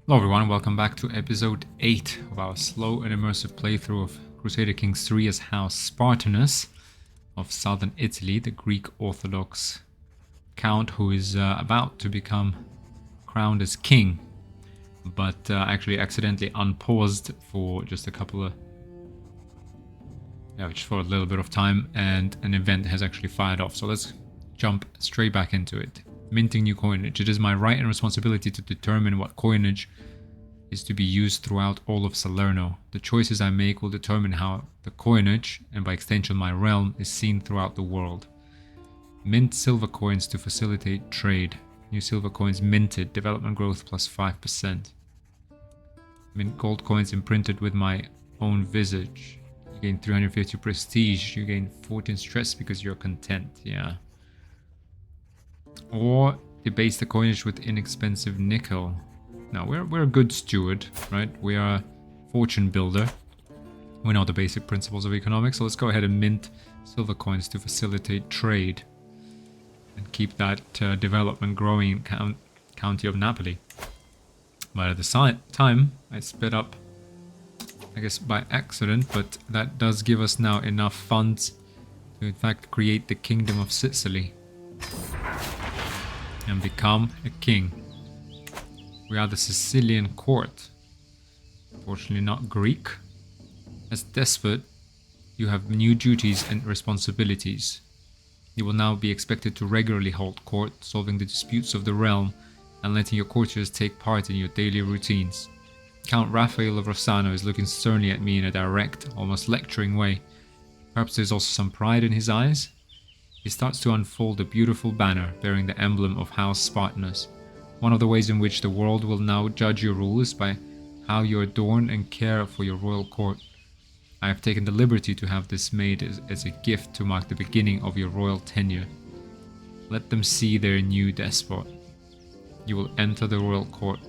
Hello everyone, welcome back to episode 8 of our slow and immersive playthrough of Crusader Kings 3 as House Spartenos of southern Italy, the Greek Orthodox count who is about to become crowned as king, but actually accidentally unpaused for just a couple of... just for a little bit of time, and an event has actually fired off. So let's jump straight back into it. Minting new coinage. It is my right and responsibility to determine what coinage is to be used throughout all of Salerno. The choices I make will determine how the coinage, and by extension my realm, is seen throughout the world. Mint silver coins to facilitate trade. New silver coins minted, development growth plus 5%. Mint gold coins imprinted with my own visage. You gain 350 prestige, you gain 14 stress because you're content, yeah. Or debase the coinage with inexpensive nickel. Now, we're a good steward, right? We are a fortune builder. We know the basic principles of economics, so let's go ahead and mint silver coins to facilitate trade and keep that development growing in county of Napoli. But at the time, I sped up, I guess by accident, but that does give us now enough funds to in fact create the Kingdom of Sicily and become a king. We are the Sicilian court. Unfortunately not Greek. As despot, you have new duties and responsibilities. You will now be expected to regularly hold court, solving the disputes of the realm and letting your courtiers take part in your daily routines. Count Raphael of Rossano is looking sternly at me in a direct, almost lecturing way. Perhaps there's also some pride in his eyes. He starts to unfold a beautiful banner bearing the emblem of House Spartenos. One of the ways in which the world will now judge your rule is by how you adorn and care for your royal court. I have taken the liberty to have this made as a gift to mark the beginning of your royal tenure. Let them see their new despot. You will enter the royal court.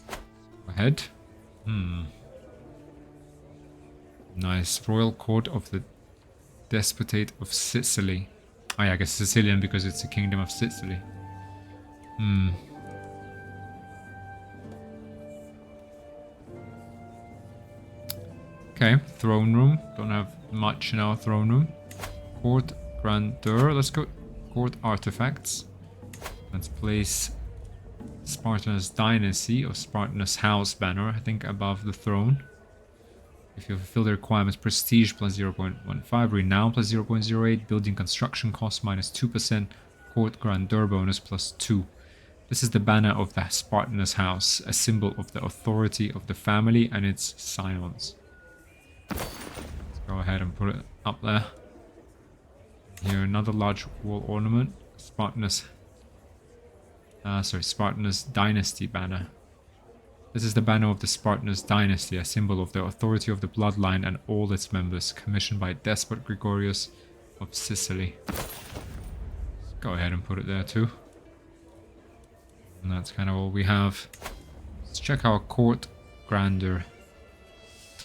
Go ahead. Nice. Royal court of the Despotate of Sicily. Oh yeah, I guess Sicilian because it's the Kingdom of Sicily. Okay, throne room. Don't have much in our throne room. Court grandeur. Let's go court artifacts. Let's place Spartanus Dynasty or Spartanus House banner, I think, above the throne. If you fulfill the requirements, prestige plus 0.15, renown plus 0.08, building construction cost minus 2%, court grandeur bonus plus 2. This is the banner of the Spartanus house, a symbol of the authority of the family and its scions. Let's go ahead and put it up there. Here, another large wall ornament, Spartanus Dynasty banner. This is the banner of the Spartanus dynasty, a symbol of the authority of the bloodline and all its members, commissioned by Despot Gregorius of Sicily. Let's go ahead and put it there too. And that's kind of all we have. Let's check our court grandeur.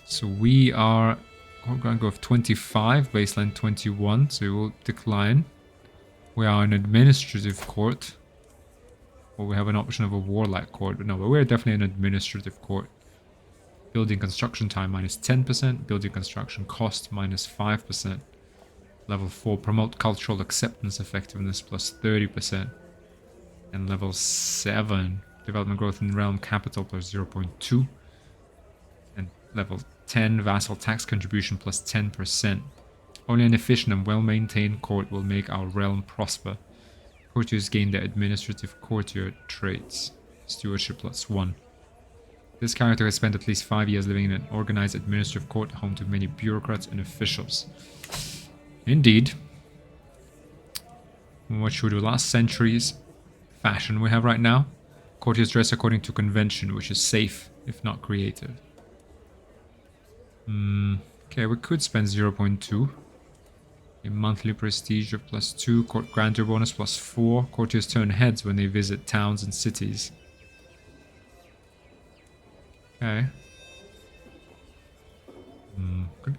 So we are court grandeur of 25, baseline 21, so we will decline. We are an administrative court. Or we have an option of a warlike court, but no, but we're definitely an administrative court. Building construction time minus 10%, building construction cost minus 5%. Level 4, promote cultural acceptance effectiveness plus 30%. And level 7, development growth in realm capital plus 0.2. And level 10, vassal tax contribution plus 10%. Only an efficient and well-maintained court will make our realm prosper. Courtiers gain their administrative courtier traits. Stewardship plus 1. This character has spent at least 5 years living in an organized administrative court home to many bureaucrats and officials. Indeed. What should we do? Last century's fashion we have right now. Courtiers dress according to convention, which is safe, if not creative. Okay, we could spend 0.2. A monthly prestige of plus 2, court grandeur bonus plus 4. Courtiers turn heads when they visit towns and cities. Okay.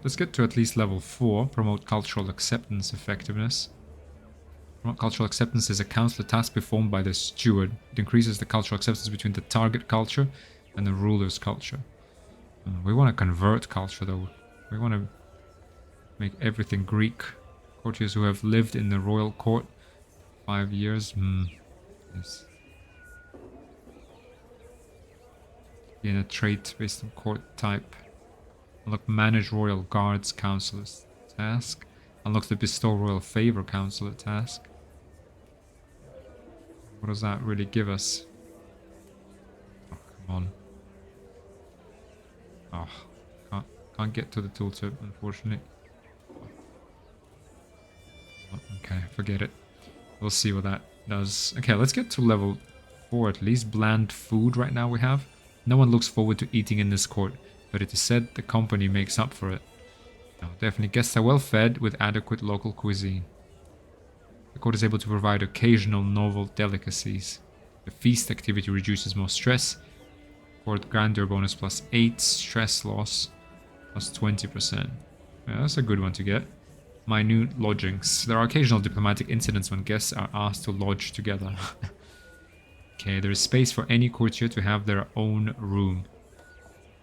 Let's get to at least level 4. Promote cultural acceptance effectiveness. Cultural acceptance is a council task performed by the steward. It increases the cultural acceptance between the target culture and the ruler's culture. We want to convert culture though. We want to make everything Greek. Courtiers who have lived in the royal court 5 years. Yes. In a trait based on court type. Unlock manage royal guards counselor's task. Unlock the bestow royal favor counselor task. What does that really give us? Oh, come on. Oh, can't get to the tooltip, unfortunately. Okay, forget it. We'll see what that does. Okay, let's get to level 4 at least. Bland food right now we have. No one looks forward to eating in this court, but it is said the company makes up for it. No, definitely guests are well fed with adequate local cuisine. The court is able to provide occasional novel delicacies. The feast activity reduces more stress. Court grandeur bonus +8, stress loss +20%. Yeah, that's a good one to get. Minute lodgings. There are occasional diplomatic incidents when guests are asked to lodge together. Okay, there is space for any courtier to have their own room.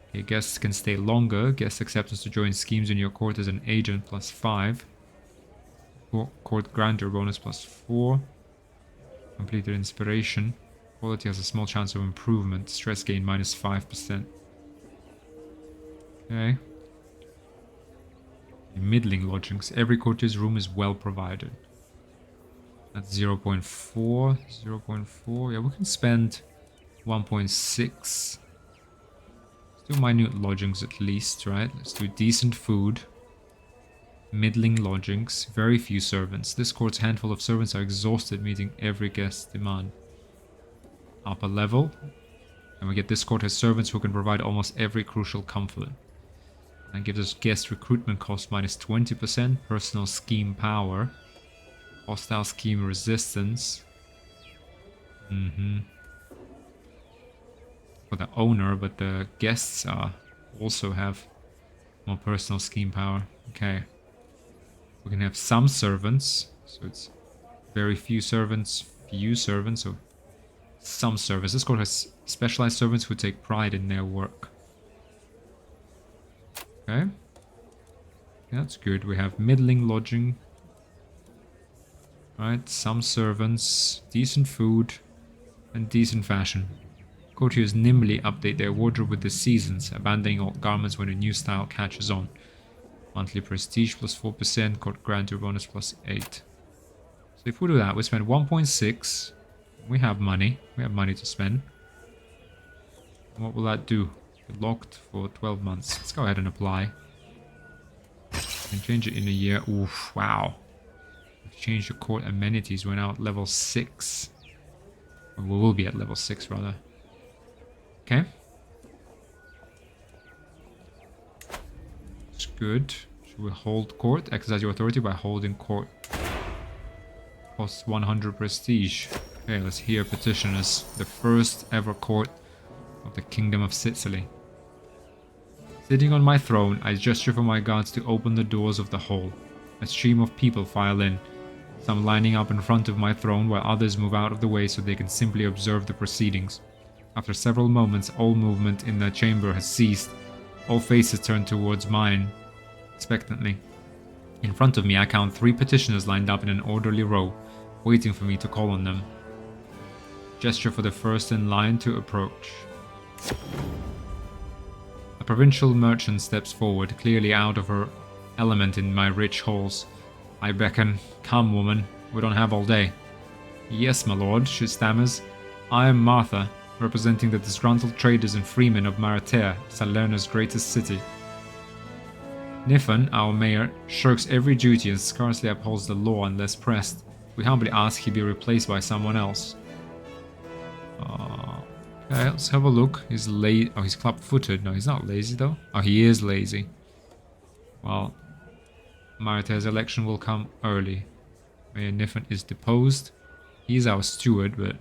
Okay, guests can stay longer. Guest acceptance to join schemes in your court as an agent +5. Court grandeur bonus +4. Completed inspiration. Quality has a small chance of improvement. Stress gain -5%. Okay. Middling lodgings. Every courtier's room is well provided. That's 0.4. 0.4. Yeah, we can spend 1.6. Let's do minute lodgings at least, right? Let's do decent food. Middling lodgings. Very few servants. This court's handful of servants are exhausted meeting every guest's demand. Upper level. And we get this court has servants who can provide almost every crucial comfort. And gives us guest recruitment cost -20%, personal scheme power, hostile scheme resistance. For the owner, but the guests also have more personal scheme power. Okay. We can have some servants, so it's very few servants, so some servants. This court has specialized servants who take pride in their work. Okay. Yeah, that's good. We have middling lodging. Right, some servants, decent food, and decent fashion. Courtiers nimbly update their wardrobe with the seasons, abandoning old garments when a new style catches on. Monthly prestige +4%, court grandeur bonus +8. So if we do that, we spend 1.6. We have money. We have money to spend. What will that do? Locked for 12 months. Let's go ahead and apply. And change it in a year. Oof, wow. We've changed the court amenities. We're now at level 6. Or we will be at level 6, rather. Okay. It's good. Should we hold court? Exercise your authority by holding court. Costs 100 prestige. Okay, let's hear petitioners. The first ever court of the Kingdom of Sicily. Sitting on my throne, I gesture for my guards to open the doors of the hall. A stream of people file in, some lining up in front of my throne while others move out of the way so they can simply observe the proceedings. After several moments, all movement in the chamber has ceased. All faces turn towards mine, expectantly. In front of me, I count 3 petitioners lined up in an orderly row, waiting for me to call on them. Gesture for the first in line to approach. A provincial merchant steps forward, clearly out of her element in my rich halls. I beckon. Come, woman. We don't have all day. Yes, my lord, she stammers. I am Martha, representing the disgruntled traders and freemen of Maratea, Salerno's greatest city. Niffon, our mayor, shirks every duty and scarcely upholds the law unless pressed. We humbly ask he be replaced by someone else. Okay, let's have a look. He's lazy. Oh, he's club-footed. No, he's not lazy though. Oh, he is lazy. Well, Maratea's election will come early. Mayor Niffon is deposed. He's our steward, but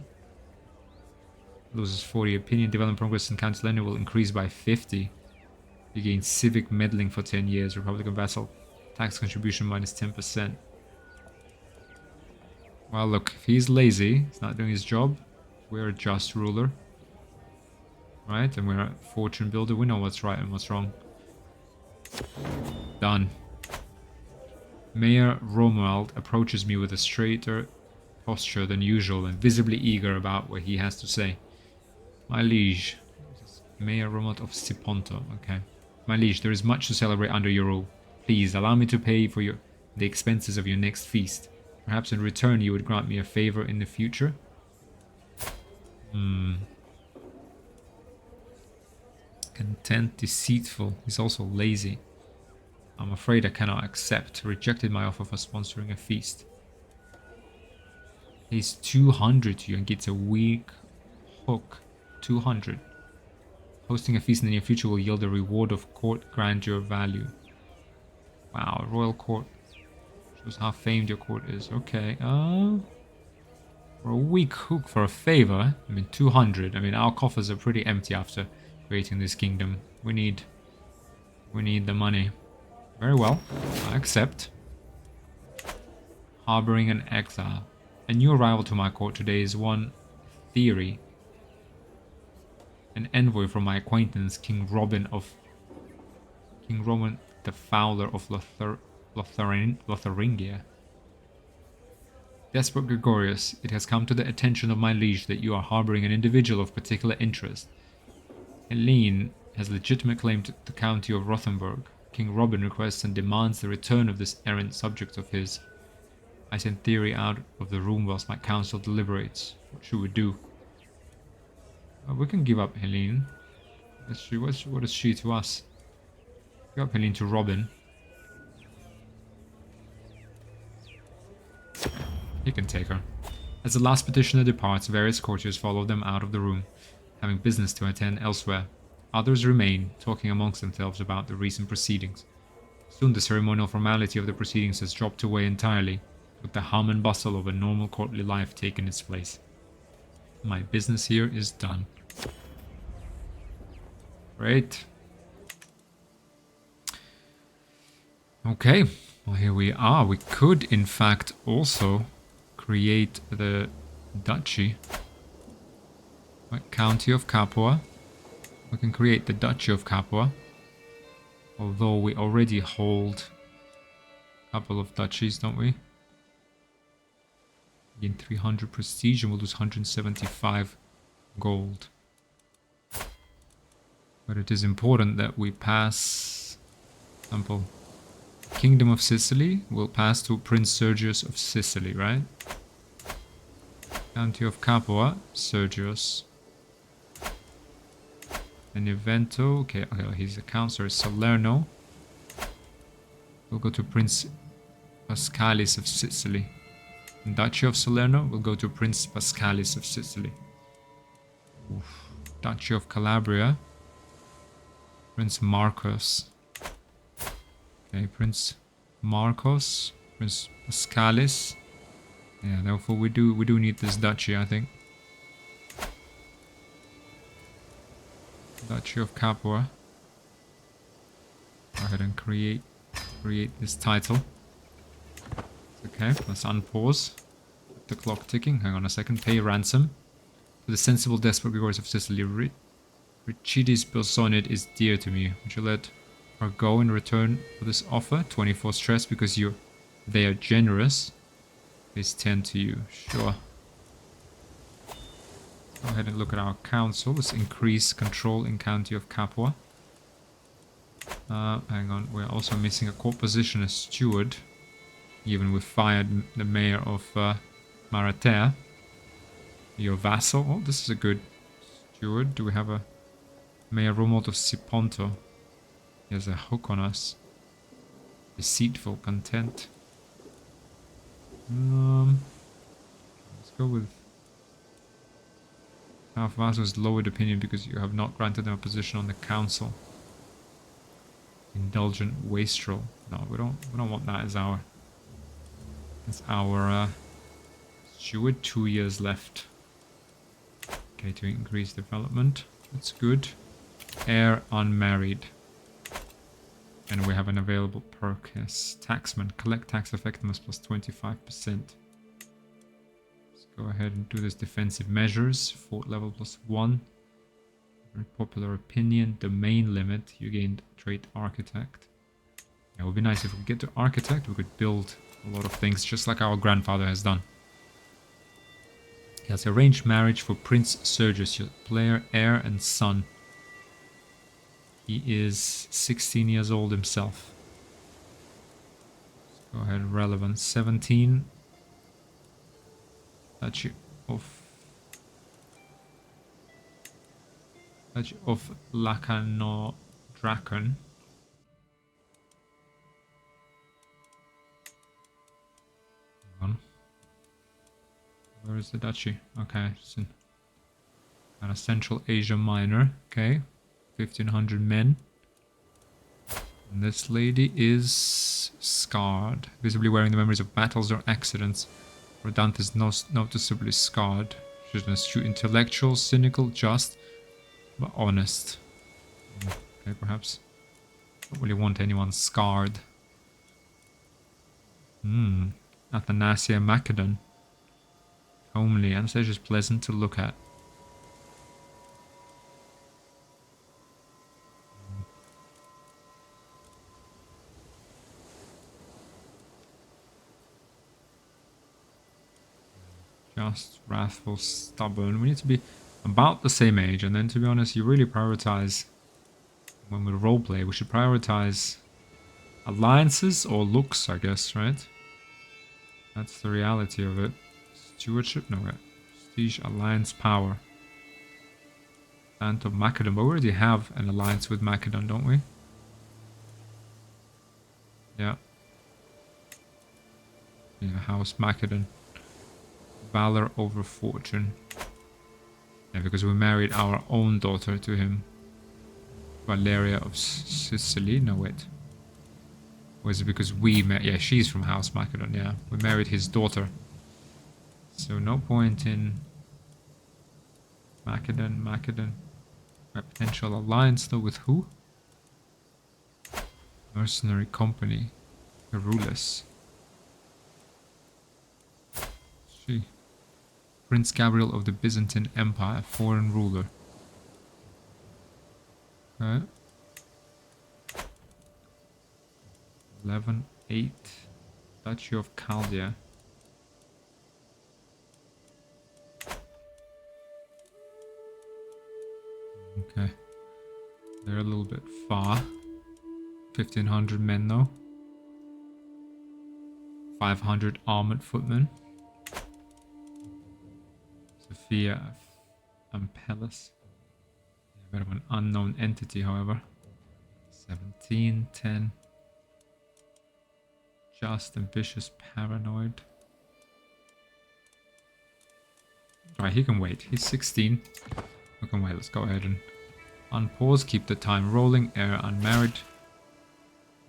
loses 40 opinion. Development progress in County Salerno will increase by 50. He gains civic meddling for 10 years. Republican vassal tax contribution -10%. Well, look, if he's lazy, he's not doing his job, we're a just ruler. Right? And we're a fortune builder. We know what's right and what's wrong. Done. Mayor Romuald approaches me with a straighter posture than usual and visibly eager about what he has to say. My liege. Mayor Romuald of Siponto. Okay. My liege, there is much to celebrate under your rule. Please, allow me to pay for the expenses of your next feast. Perhaps in return you would grant me a favor in the future? Content, deceitful. He's also lazy. I'm afraid I cannot accept. Rejected my offer for sponsoring a feast. He's 200 to you and gets a weak hook. 200. Hosting a feast in the near future will yield a reward of court grandeur value. Wow, royal court. Shows how famed your court is. Okay, for a weak hook for a favor, I mean 200. I mean our coffers are pretty empty after creating this kingdom. We need the money. Very well, I accept. Harboring an exile. A new arrival to my court today is one Theory. An envoy from my acquaintance, King Robin the Fowler of Lotharingia. Despot Gregorius, it has come to the attention of my liege that you are harboring an individual of particular interest. Helene has legitimate claim to the county of Rothenburg. King Robin requests and demands the return of this errant subject of his. I send Theory out of the room whilst my council deliberates. What should we do? We can give up Helene. What is she to us? Give up Helene to Robin. You can take her. As the last petitioner departs, various courtiers follow them out of the room, having business to attend elsewhere. Others remain, talking amongst themselves about the recent proceedings. Soon the ceremonial formality of the proceedings has dropped away entirely, with the hum and bustle of a normal courtly life taking its place. My business here is done. Great. Okay, well here we are. We could in fact also create the duchy. Right, County of Capua. We can create the Duchy of Capua. Although we already hold a couple of duchies, don't we? Gain 300 prestige and we'll lose 175 gold. But it is important that we pass, for example, Kingdom of Sicily will pass to Prince Sergius of Sicily, right? County of Capua, Sergius. And Evento, okay, he's a councillor, Salerno. We'll go to Prince Pascalis of Sicily. And Duchy of Salerno will go to Prince Pascalis of Sicily. Oof. Duchy of Calabria. Prince Marcos. Okay, Prince Marcos. Prince Pascalis. Yeah, therefore we do need this duchy, I think. Duchy of Capua. Go ahead and create this title. Okay, let's unpause. The clock ticking. Hang on a second. Pay ransom. For the sensible despot Gregorius of Sicily, Richides Belsonid is dear to me. Would you let her go in return for this offer? 24 stress because they are generous. Pays 10 to you. Sure. Go ahead and look at our council. Let's increase control in County of Capua. Hang on. We're also missing a court position as steward. Even we fired the mayor of Maratea. Your vassal. Oh, this is a good steward. Do we have a Mayor Romuald of Siponto? He has a hook on us. Deceitful content. Let's go with half vassals lowered opinion because you have not granted them a position on the council. Indulgent wastrel. No, we don't want that as our steward. 2 years left. Okay, to increase development. That's good. Heir unmarried. And we have an available perk. Yes. Taxman. Collect tax effectiveness plus 25%. go ahead and do this defensive measures. Fort level +1. Very popular opinion. Domain limit. You gained trait architect. Yeah, it would be nice if we could get to architect. We could build a lot of things just like our grandfather has done. He has arranged marriage for Prince Sergius, your player, heir, and son. He is 16 years old himself. Let's go ahead, relevant. 17. Duchy of Lacano Draken. Where is the duchy? Okay, it's in kind of Central Asia Minor. Okay, 1,500 men. And this lady is scarred, visibly wearing the memories of battles or accidents. Rodanthe is noticeably scarred. She's an astute intellectual, cynical, just, but honest. Okay, perhaps. Don't really want anyone scarred. Athanasia Macedon. Homely, Anastasia is pleasant to look at. Just, wrathful, stubborn. We need to be about the same age, and then to be honest, you really prioritize, when we roleplay, we should prioritize alliances or looks, I guess, right? That's the reality of it. Stewardship? No, prestige, alliance, power. Band of Macedon, but we already have an alliance with Macedon, don't we? Yeah. Yeah, House Macedon. Valor over fortune. Yeah, because we married our own daughter to him. Valeria of Sicily? No, wait. Or is it because we met? Yeah, she's from House Macedon, yeah. We married his daughter. So no point in Macedon. A potential alliance though with who? Mercenary company. Perulus. She. Prince Gabriel of the Byzantine Empire, foreign ruler. Okay. 11-8. Duchy of Chaldea. Okay. They're a little bit far. 1,500 men though. 500 armored footmen. Sophia and Pellis. A bit of an unknown entity, however. 17, 10. Just, ambitious, paranoid. Right, he can wait. He's 16. We can wait. Let's go ahead and unpause. Keep the time rolling. Heir unmarried.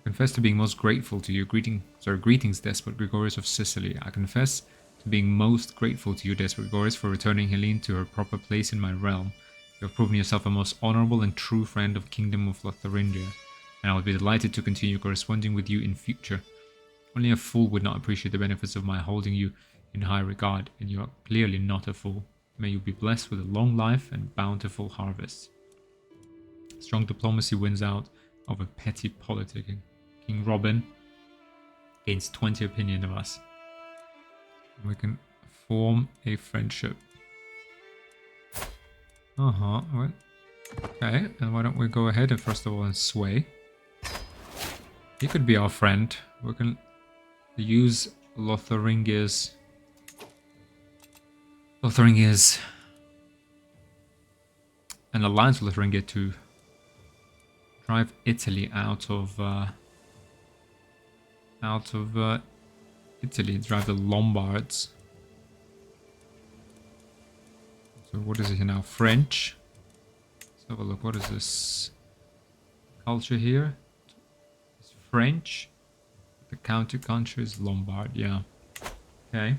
Confess to being most grateful to you. Greetings, Despot Gregorius of Sicily. I confess to being most grateful to you, Despot Gregorius, for returning Helene to her proper place in my realm. You have proven yourself a most honorable and true friend of Kingdom of Lotharingia, and I would be delighted to continue corresponding with you in future. Only a fool would not appreciate the benefits of my holding you in high regard, and you are clearly not a fool. May you be blessed with a long life and bountiful harvests. Strong diplomacy wins out over petty politicking. King Robin gains 20 opinion of us. And we can form a friendship. Right. Okay, and why don't we go ahead and first of all and sway. He could be our friend. We can use Lotharingia's an alliance with Lotharingia to drive Italy out of Italy, drive the Lombards. So what is it here now? French. Let's have a look. What is this culture here? It's French. The county country is Lombard. Yeah. Okay.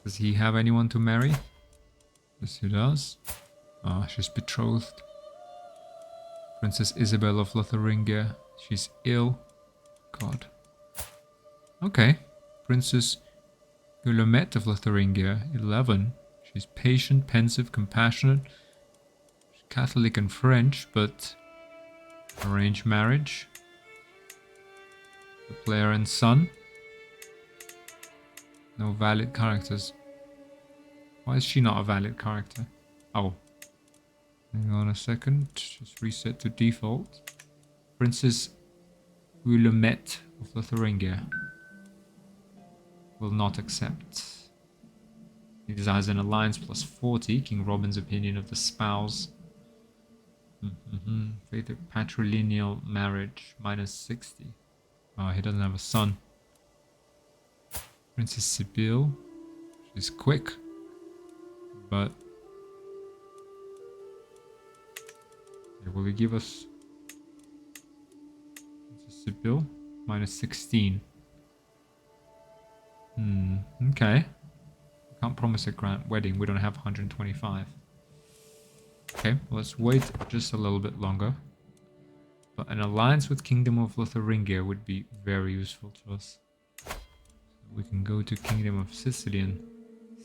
Does he have anyone to marry? Yes, he does. Ah, she's betrothed. Princess Isabel of Lotharingia. She's ill. God. Okay. Princess Guillemette of Lotharingia, 11. She's patient, pensive, compassionate. She's Catholic and French, but arranged marriage. The player and son. No valid characters. Why is she not a valid character? Oh. Hang on a second. Just reset to default. Princess Guillemette of Lotharingia. Will not accept. He desires an alliance plus 40. King Robin's opinion of the spouse. Faith of patrilineal marriage minus 60. Oh, he doesn't have a son. Princess Sibylle. She's quick. But will he give us Princess Sibylle? Minus 16. Okay. Can't promise a grand wedding. We don't have 125. Okay, let's wait just a little bit longer. But an alliance with Kingdom of Lotharingia would be very useful to us. So we can go to Kingdom of Sicily and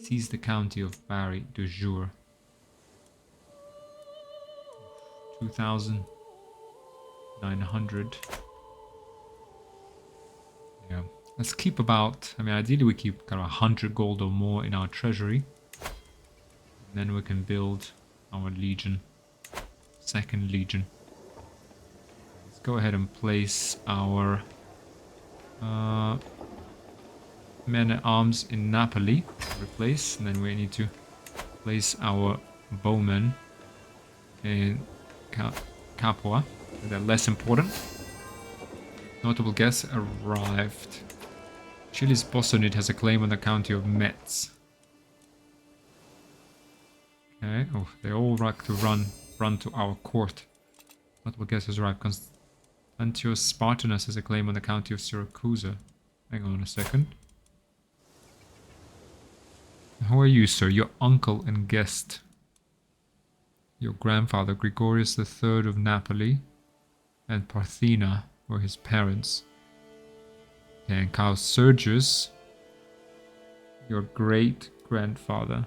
seize the county of Bari de Jour. 2,900. Yeah. Let's keep about, I mean, ideally we keep kind of 100 gold or more in our treasury. And then we can build our legion. Second legion. Let's go ahead and place our men-at-arms in Napoli. Replace. And then we need to place our bowmen in Capua. They're less important. Notable guests arrived. Chile's Bossonid has a claim on the county of Metz. Okay. Oh, they all like to run to our court. Notable guests has arrived. Constantius Spartenos has a claim on the county of Syracuse. Hang on a second. Who are you, sir? Your uncle and guest. Your grandfather, Gregorius III of Napoli, and Parthena were his parents. Okay, and Caius Sergius, your great-grandfather.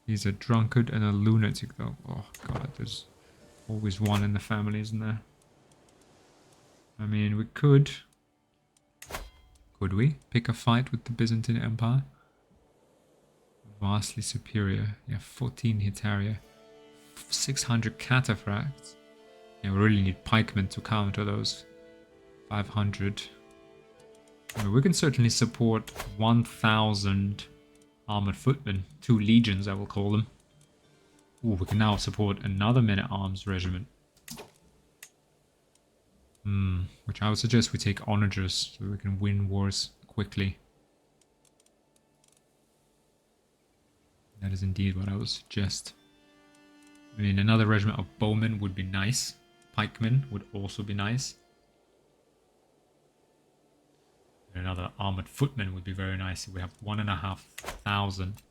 He's a drunkard and a lunatic, though. Oh, God, there's always one in the family, isn't there? I mean, we could... Could we pick a fight with the Byzantine Empire? Vastly superior. Yeah, 14 Hetaria. 600 cataphracts. Yeah, we really need pikemen to counter those. 500. I mean, we can certainly support 1,000 armored footmen. 2 legions, I will call them. Ooh, we can now support another men-at-arms regiment. Which I would suggest we take onagers so we can win wars quickly. That is indeed what I would suggest. I mean, another regiment of bowmen would be nice. Pikemen would also be nice. And another armored footman would be very nice if we have 1,500.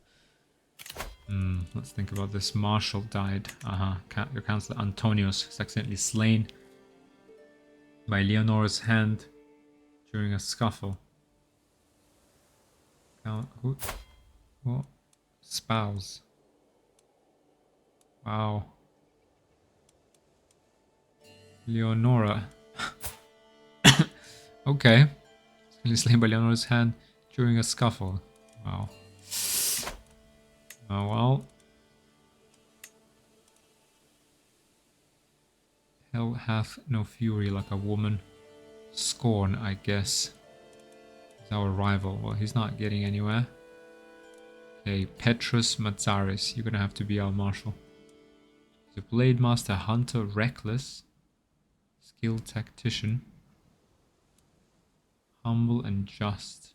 Let's think about this. Marshal died. Your councillor Antonius is accidentally slain by Leonora's hand during a scuffle. Who? What? Spouse. Wow. Leonora. Okay. Slain by Leonora's hand during a scuffle. Wow. Oh well. Hell hath no fury like a woman. Scorn, I guess, is our rival. Well, he's not getting anywhere. Okay, Petrus Mazzaris, you're gonna have to be our marshal. The Blade Master, Hunter, Reckless, Skilled Tactician, Humble and Just,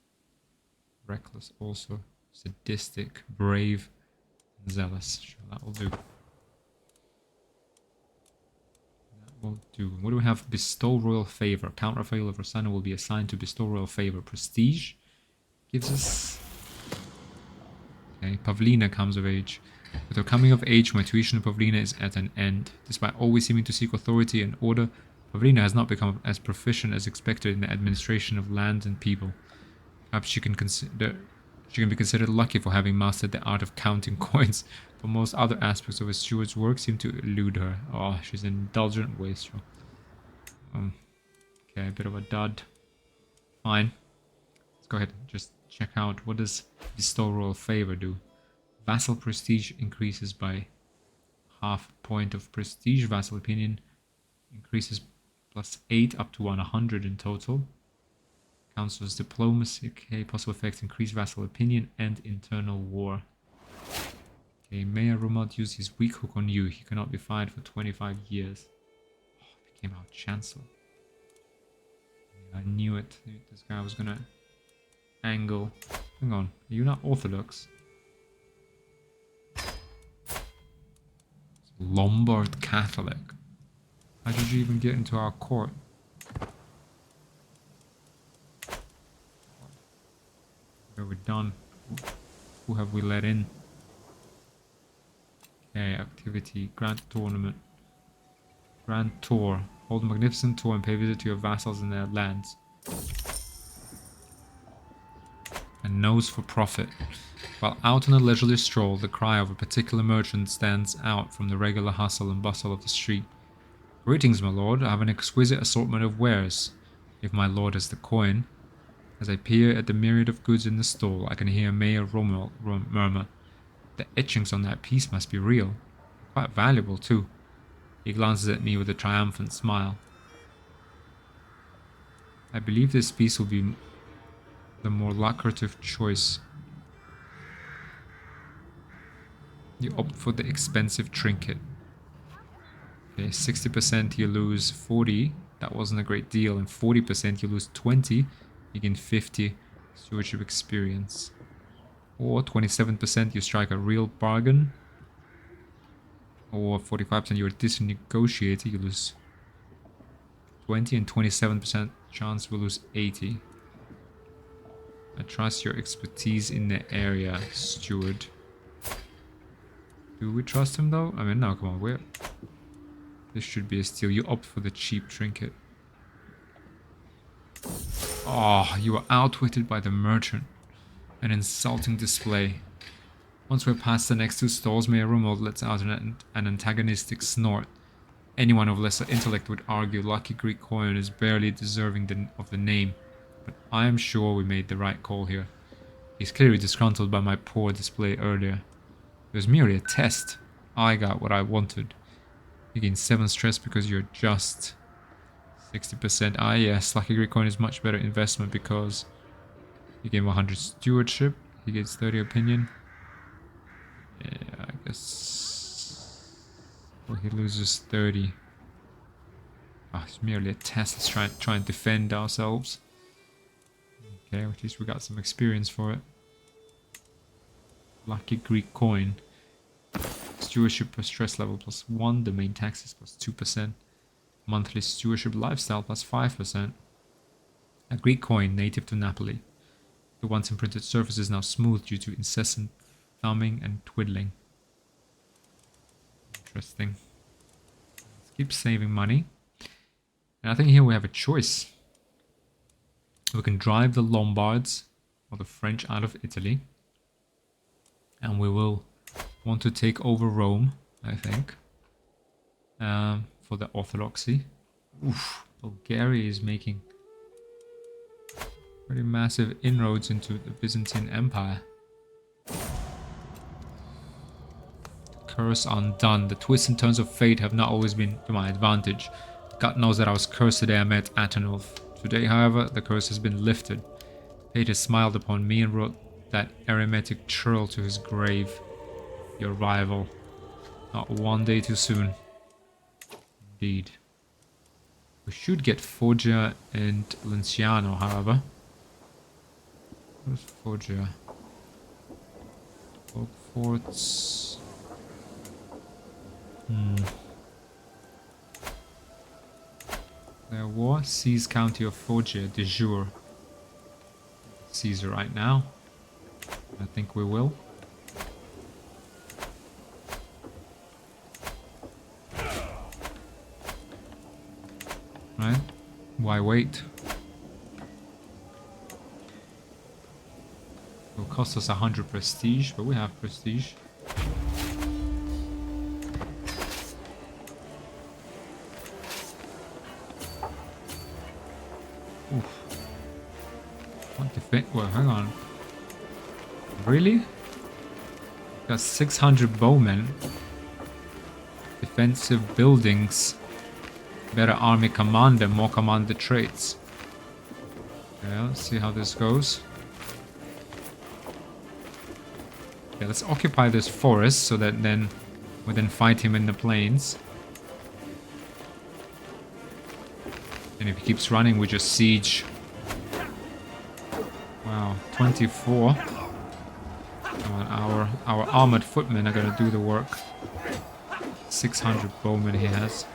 Reckless also, Sadistic, Brave, and Zealous. Sure, that will do. Will do. What do we have? Bestow Royal Favor. Count Raphael of Rossano will be assigned to bestow Royal Favor. Prestige gives us... Okay, Pavlina comes of age. With her coming of age, my tuition of Pavlina is at an end. Despite always seeming to seek authority and order, Pavlina has not become as proficient as expected in the administration of land and people. Perhaps she can be considered lucky for having mastered the art of counting coins, but most other aspects of a steward's work seem to elude her. Oh, she's an indulgent wastrel. Okay, a bit of a dud. Fine. Let's go ahead and just check out what does bestow royal favor do. Vassal prestige increases by half a point of prestige. Vassal opinion increases +8 up to 100 in total. Council's diplomacy. Okay, possible effects increase vassal opinion and internal war. Okay, Mayor Rumad used his weak hook on you. He cannot be fired for 25 years. Oh, became our chancellor. I knew it. This guy was gonna angle. Hang on, are you not orthodox? Lombard Catholic. How did you even get into our court? What have we done? Who have we let in? Okay, activity. Grand tournament. Grand tour. Hold a magnificent tour and pay visit to your vassals in their lands. A nose for profit. While out on a leisurely stroll, the cry of a particular merchant stands out from the regular hustle and bustle of the street. Greetings, my lord. I have an exquisite assortment of wares. If my lord has the coin. As I peer at the myriad of goods in the stall, I can hear Mayor Rommel murmur. The etchings on that piece must be real. Quite valuable, too. He glances at me with a triumphant smile. I believe this piece will be the more lucrative choice. You opt for the expensive trinket. Okay, 60% you lose 40. That wasn't a great deal. And 40% you lose 20. You gain 50 stewardship experience. Or 27% you strike a real bargain. Or 45% you're a decent negotiator. You lose 20 and 27% chance will lose 80. I trust your expertise in the area, steward. Do we trust him though? I mean, no, come on, this should be a steal. You opt for the cheap trinket. Oh, you were outwitted by the merchant. An insulting display. Once we're past the next two stalls, Mayor Rumold lets out an antagonistic snort. Anyone of lesser intellect would argue Lucky Greek Coin is barely deserving of the name, but I am sure we made the right call here. He's clearly disgruntled by my poor display earlier. It was merely a test. I got what I wanted. You gain 7 stress because you're just 60%. Ah yes, Lucky Greek Coin is much better investment because you gain 100 stewardship. He gets 30 opinion. Yeah, I guess. Well, he loses 30. Oh, it's merely a test. Let's try and defend ourselves. Okay, at least we got some experience for it. Lucky Greek Coin. Stewardship per stress level +1. Domain taxes +2%. Monthly stewardship lifestyle +5%. A Greek coin native to Napoli. The once imprinted surface is now smooth due to incessant thumbing and twiddling. Interesting. Let's keep saving money. And I think here we have a choice. We can drive the Lombards or the French out of Italy. And we will want to take over Rome, I think. For the Orthodoxy. Oof, Bulgaria is making pretty massive inroads into the Byzantine Empire. Curse undone. The twists and turns of fate have not always been to my advantage. God knows that I was cursed the day I met Atenulf. Today, however, the curse has been lifted. Fate has smiled upon me and wrote that arithmetic churl to his grave. Your rival. Not one day too soon. Indeed. We should get Foggia and Lanciano, however. Where's Foggia? Oak forts. There was Seize County of Foggia de jure. Caesar right now. I think we will. Why wait? It will cost us 100 prestige, but we have prestige. Oof. What defense? Well, hang on. Really? Got 600 bowmen. Defensive buildings. Better army commander, more commander traits. Yeah, let's see how this goes. Yeah, let's occupy this forest so that then we then fight him in the plains. And if he keeps running, we just siege. Wow, 24. Come on, our armored footmen are gonna do the work. 600 bowmen he has.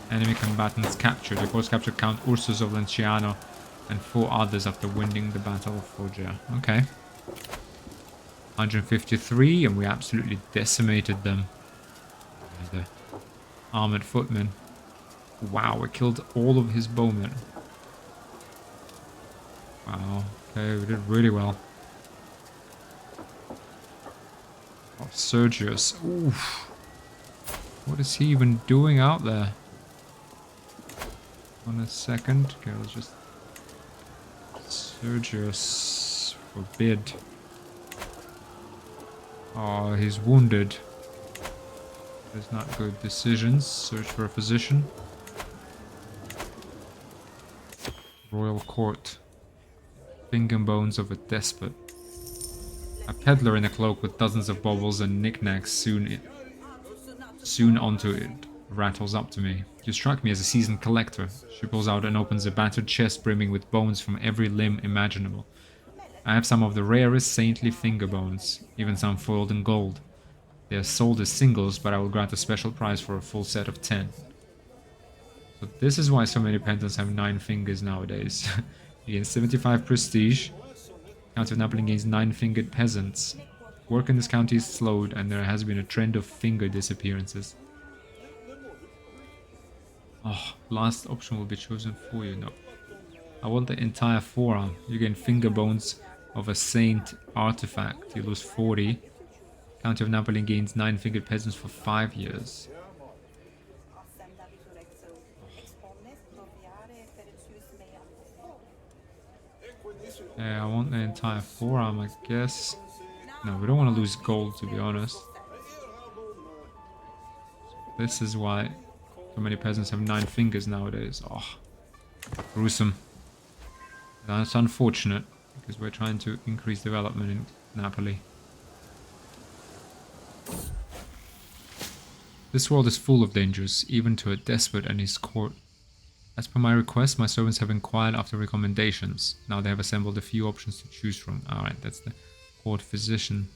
Enemy combatants captured. The force captured Count Ursus of Lanciano and 4 others after winning the Battle of Foggia. Okay. 153, and we absolutely decimated them. The armored footmen. Wow, we killed all of his bowmen. Wow, okay, we did really well. Oh, Sergius. Oof. What is he even doing out there? On a second. Okay, let's just... Sergius. Forbid. Oh, he's wounded. That's not good. Decisions. Search for a physician. Royal court. Finger bones of a despot. A peddler in a cloak with dozens of baubles and knickknacks soon onto it rattles up to me. You struck me as a seasoned collector. She pulls out and opens a battered chest brimming with bones from every limb imaginable. I have some of the rarest saintly finger bones, even some foiled in gold. They are sold as singles, but I will grant a special price for a full set of 10. So this is why so many pendants have 9 fingers nowadays. You gain 75 prestige. County of Napoli gains 9-fingered peasants. Work in this county is slowed, and there has been a trend of finger disappearances. Oh, last option will be chosen for you. No. I want the entire forearm. You gain finger bones of a saint artifact. You lose 40. County of Napoli gains 9-fingered peasants for 5 years. Yeah, I want the entire forearm, I guess. No, we don't want to lose gold, to be honest. This is why so many peasants have 9 fingers nowadays. Oh, gruesome. That's unfortunate, because we're trying to increase development in Napoli. This world is full of dangers, even to a despot and his court. As per my request, my servants have inquired after recommendations. Now they have assembled a few options to choose from. Alright, that's the court physician.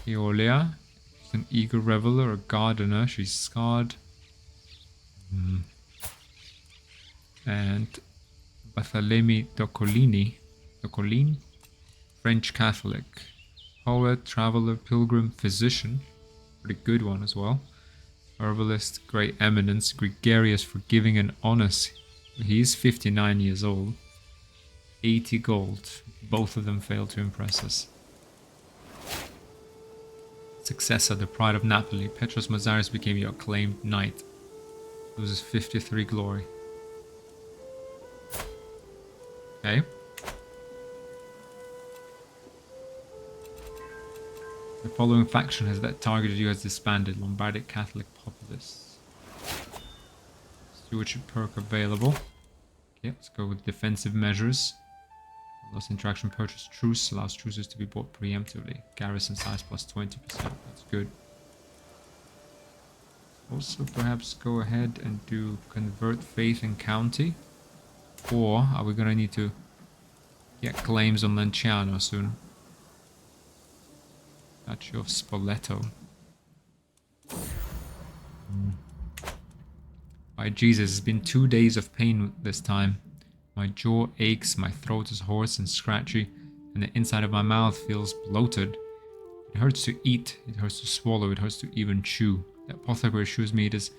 Eolia. She's an eager reveler, a gardener. She's scarred. And Barthelemy Doccolini. French Catholic. Poet, traveler, pilgrim, physician. Pretty good one as well. Herbalist, great eminence, gregarious, forgiving and honest. He is 59 years old. 80 gold. Both of them failed to impress us. Successor, the pride of Napoli. Petros Mazaris became your acclaimed knight. Loses 53 glory. Okay. The following faction that targeted you has disbanded. Lombardic Catholic Populists. Stewardship perk available. Okay, let's go with defensive measures. Lost interaction purchase truce. Allows truces to be bought preemptively. Garrison size plus 20%. That's good. Also perhaps go ahead and do convert faith in county. Or are we going to need to get claims on Lanciano soon? Duchy of Spoleto. By Jesus, it's been 2 days of pain this time. My jaw aches, my throat is hoarse and scratchy, and the inside of my mouth feels bloated. It hurts to eat, it hurts to swallow, it hurts to even chew. The apothecary assures me it is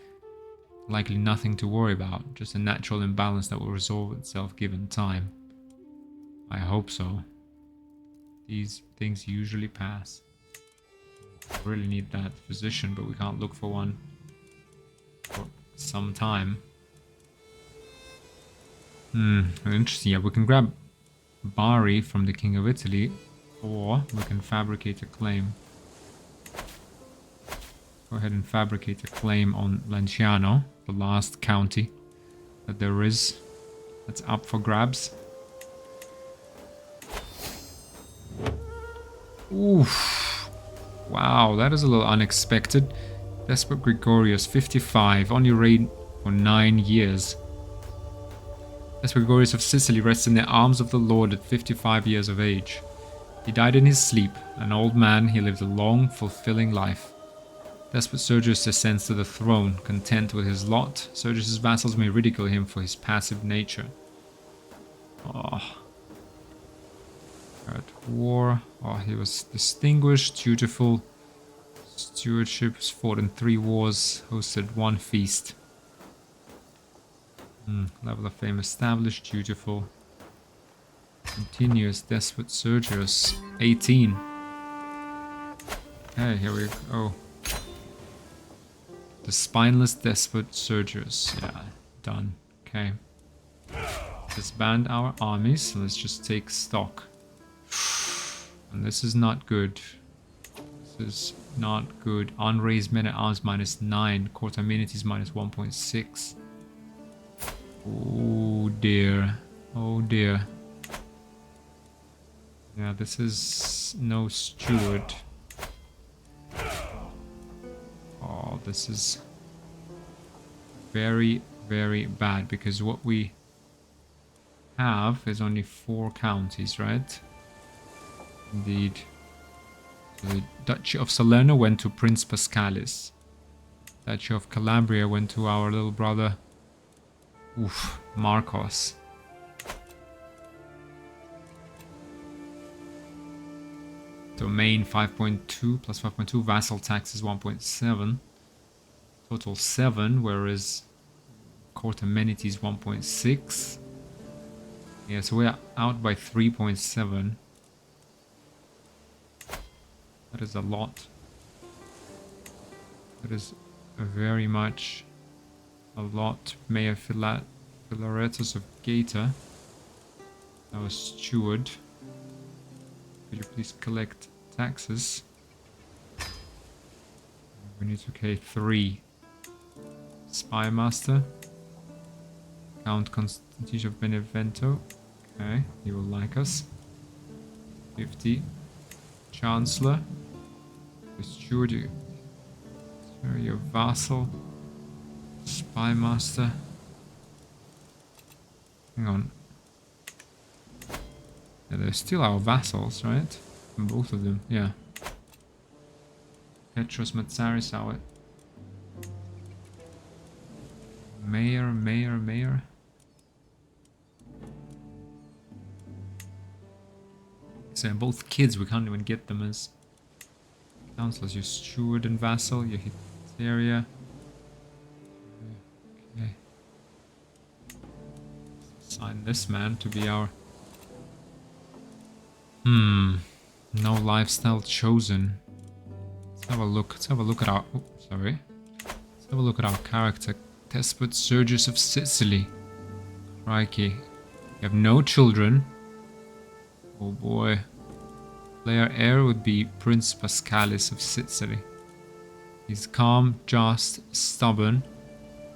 likely nothing to worry about, just a natural imbalance that will resolve itself given time. I hope so. These things usually pass. We really need that physician, but we can't look for one for some time. Interesting. Yeah, we can grab Bari from the King of Italy, or we can fabricate a claim. Go ahead and fabricate a claim on Lanciano, the last county that there is. That's up for grabs. Oof. Wow, that is a little unexpected. Despot Gregorius, 55, only reigned for 9 years. Despot Gregorius of Sicily rests in the arms of the Lord at 55 years of age. He died in his sleep. An old man, he lived a long, fulfilling life. Despot Sergius ascends to the throne, content with his lot. Sergius's vassals may ridicule him for his passive nature. Oh. At war. Oh, he was distinguished, dutiful. Stewardship was fought in 3 wars, hosted 1 feast. Level of fame established, dutiful. Continuous, Despot Sergius, 18. Okay, here we go. The spineless Despot Sergius. Yeah, done. Okay. Disband our armies, so let's just take stock. And this is not good. This is not good. Unraised men at arms -9. Court amenities -1.6. Oh dear. Oh dear. Yeah, this is no steward. Oh, this is very, very bad, because what we have is only 4 counties, right? Indeed. So the Duchy of Salerno went to Prince Pascalis. Duchy of Calabria went to our little brother, Marcos. Domain 5.2 plus 5.2. Vassal taxes 1.7. Total 7, whereas court amenities 1.6. Yeah, so we're out by 3.7. That is a lot. That is very much a lot. Mayor Philaretus of Gaeta. That was steward. Could you please collect taxes? We need to pay 3. Spy Master. Count Constantine of Benevento. Okay, he will like us. 50. Chancellor. The steward, your vassal. Spy Master. Hang on. Yeah, they're still our vassals, right? And both of them, yeah. Petros Matsaris, our mayor. So they're both kids, we can't even get them as councillors. Your steward and vassal, your Hetaria. Okay. Assign this man to be our... No lifestyle chosen. Let's have a look. Let's have a look at our... Oh, sorry. Let's have a look at our character. Despot Sergius of Sicily. Crikey. You have no children. Oh boy. Player heir would be Prince Pascalis of Sicily. He's calm, just, stubborn,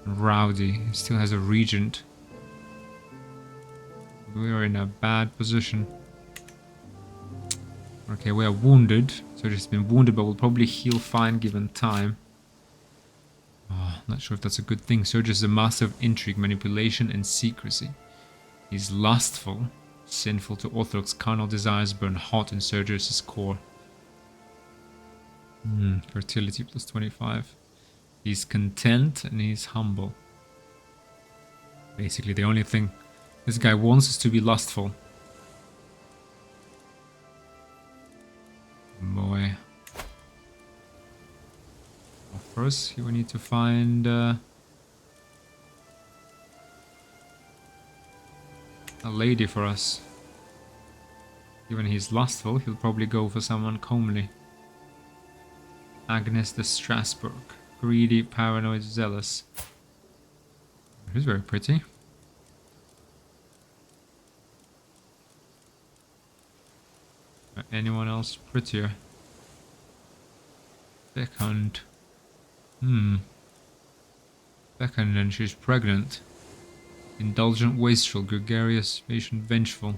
and rowdy. He still has a regent. We are in a bad position. Okay, we are wounded. So he's been wounded, but will probably heal fine given time. Oh, not sure if that's a good thing. Sergius is a master of intrigue, manipulation, and secrecy. He's lustful, sinful to orthodox carnal desires burn hot in Sergius's core. Fertility plus 25. He's content and he's humble. Basically, the only thing this guy wants is to be lustful. Boy. First, he will need to find a lady for us. Given he's lustful, he'll probably go for someone comely. Agnes de Strasbourg. Greedy, paranoid, zealous. She's very pretty. Anyone else prettier? Second. Second, and she's pregnant. Indulgent, wasteful, gregarious, patient, vengeful.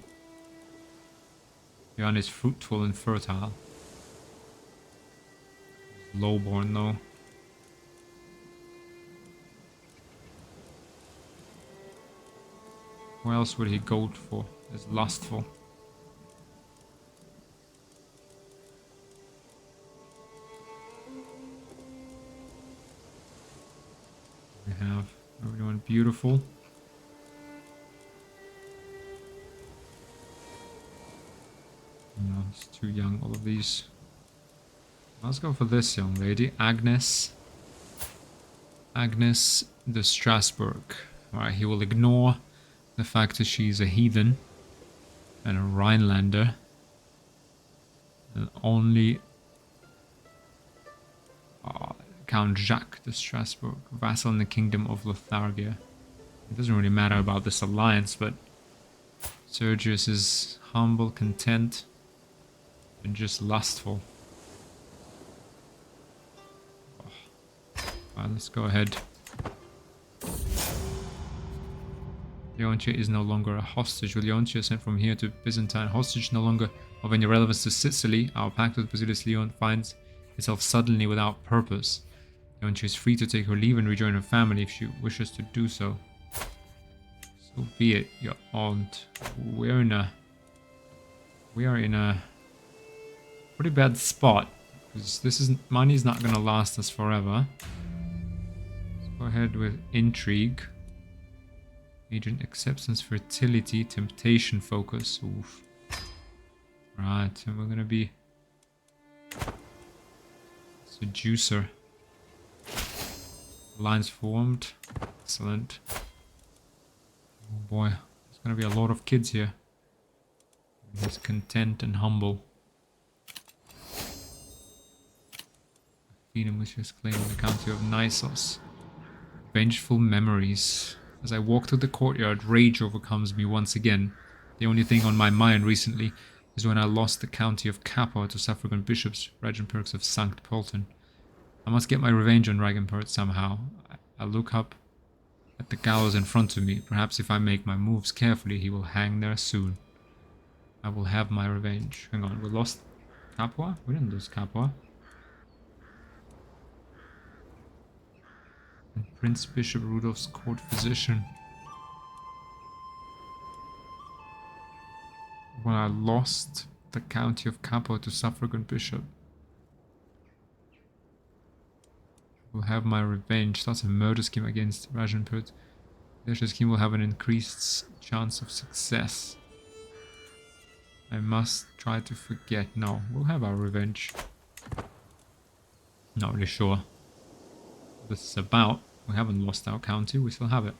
Jan is fruitful and fertile. Lowborn though. What else would he go for? Is lustful. We have everyone beautiful. No, it's too young, all of these. Let's go for this young lady, Agnes. Agnes de Strasbourg. Alright, he will ignore the fact that she's a heathen and a Rhinelander. And only Count Jacques de Strasbourg, vassal in the kingdom of Lotharingia. It doesn't really matter about this alliance, but Sergius is humble, content, and just lustful. Alright, let's go ahead. Leontia is no longer a hostage. With Leontia sent from here to Byzantine, hostage no longer of any relevance to Sicily, our pact with Basilius Leon finds itself suddenly without purpose. Leontia is free to take her leave and rejoin her family if she wishes to do so. So be it, your aunt. We are in a pretty bad spot, because money's not gonna last us forever. Let's go ahead with intrigue. Agent acceptance, fertility, temptation, focus. Oof. Right, and we're gonna be seducer. Lines formed. Excellent. Oh boy, there's gonna be a lot of kids here. He's content and humble. Phenom which is claiming the county of Nisos. Vengeful memories. As I walk through the courtyard, rage overcomes me once again. The only thing on my mind recently is when I lost the county of Capua to suffragan bishops, Regenperks of Sankt Polten. I must get my revenge on Regenpert somehow. I look up at the gallows in front of me. Perhaps if I make my moves carefully, he will hang there soon. I will have my revenge. Hang on, we lost Capua? We didn't lose Capua. And Prince Bishop Rudolph's court physician. When I lost the county of Capua to suffragan bishop. Will have my revenge. That's a murder scheme against Rajanput. This scheme will have an increased chance of success. I must try to forget. No, we'll have our revenge. Not really sure what this is about. We haven't lost our county, we still have it.